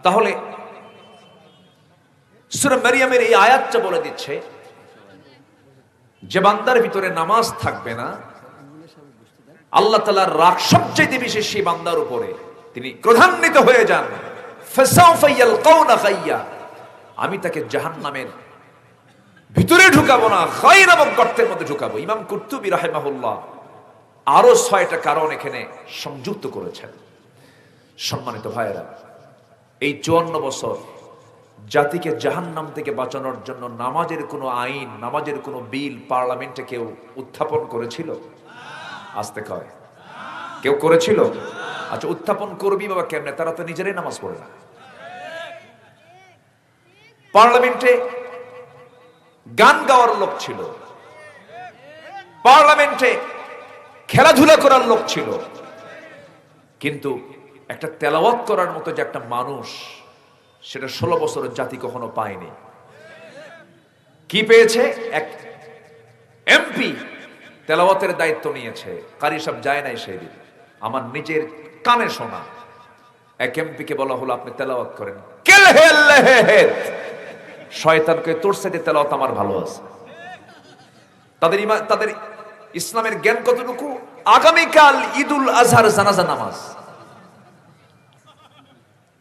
তাহলে সূরা মারইয়ামের এই আয়াতটা বলে দিচ্ছে যে বান্দার ভিতরে নামাজ থাকবে না, আল্লাহ তাআলার রাগ সবচেয়ে বেশি সেই বান্দার উপরে, তিনি ক্রোধান্বিত হয়ে যান। ফাসাউফা ইয়ালকাউনা গাইয়া, আমি তাকে জাহান্নামের ভিতরে ঢুকাবো না, খাই নামক গর্তের মধ্যে ঢুকাবো। ইমাম কুরতুবী রাহিমাহুল্লাহ আরো 6টা কারণ এখানে সংযুক্ত করেছেন। সম্মানিত ভাইয়েরা, এই 54 বছর জাতিকে জাহান্নাম থেকে বাঁচানোর জন্য নামাজের কোনো আইন, নামাজের কোনো বিল পার্লামেন্টে কেউ উত্থাপন করেছিল? আসতে কয় কেউ করেছিল? আচ্ছা, উত্থাপন করবি বাবা কেমনে? তারা তো নিজেরাই নামাজ পড়ে না। পার্লামেন্টে গান গাওয়ার লোক ছিল, পার্লামেন্টে খেলাধুলা করার লোক ছিল, কিন্তু একটা তেলাওয়াত করার মতো যে একটা মানুষ, সেটা 16 বছরের জাতি কখনো পায়নি। কি পেয়েছে? এক এমপি তেলাওয়াতের দায়িত্ব নিয়েছে, কারি সাহেব যায় নাই সেদিন, আমার নিজের কানে শোনা। এক এমপিকে বলা হলো আপনি তেলাওয়াত করেন, শয়তানকে তোর সাথে তেলাওয়াত আমার ভালো আছে। তাদের ইসলামের জ্ঞান কতটুকু? আগামীকাল ঈদুল আজহার জানাজা নামাজ,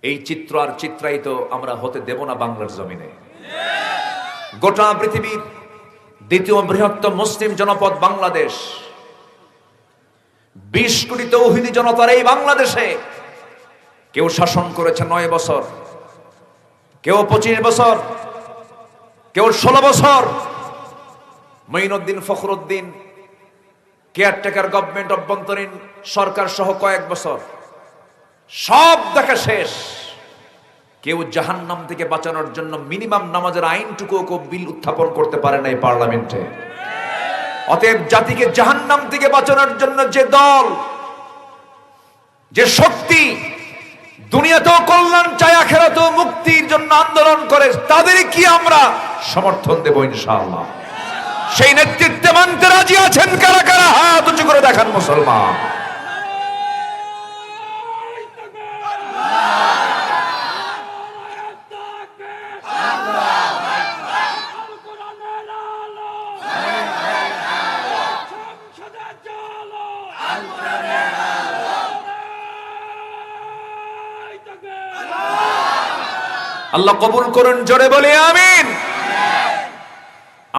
এই চিত্র আর চিত্রায়িত আমরা হতে দেব না বাংলার জমিনে। গোটা পৃথিবীর দ্বিতীয় বৃহত্তম মুসলিম জনপদ বাংলাদেশ, 20 কোটি তৌহিদি জনতার এই বাংলাদেশে কেউ শাসন করেছে 9 বছর, কেউ 25 বছর, কেউ 16 বছর। মঈনুদ্দিন ফখরুদ্দিন কেয়ারটেকার গভর্নমেন্ট, অভ্যন্তরীণ সরকার সহ কয়েক বছর, সব দেখা শেষ। কেউ জাহান্নাম থেকে বাঁচানোর জন্য মিনিমাম নামাজের আইনটুকু বিল উত্থাপন করতে পারে নাই পার্লামেন্টে। অতএব জাতিকে জাহান্নাম থেকে বাঁচানোর জন্য যে দল, যে শক্তি দুনিয়াতেও কল্যাণ চায়, আখিরাতেও মুক্তির জন্য আন্দোলন করে, তাদের কি আমরা সমর্থন দেব ইনশাআল্লাহ। সেই নেতৃত্বে মানতে রাজি আছেন কারা কারা? হাত উঁচু করে দেখান মুসলমান। আল্লাহ কবুল করুন, জোরে বলে আমিন।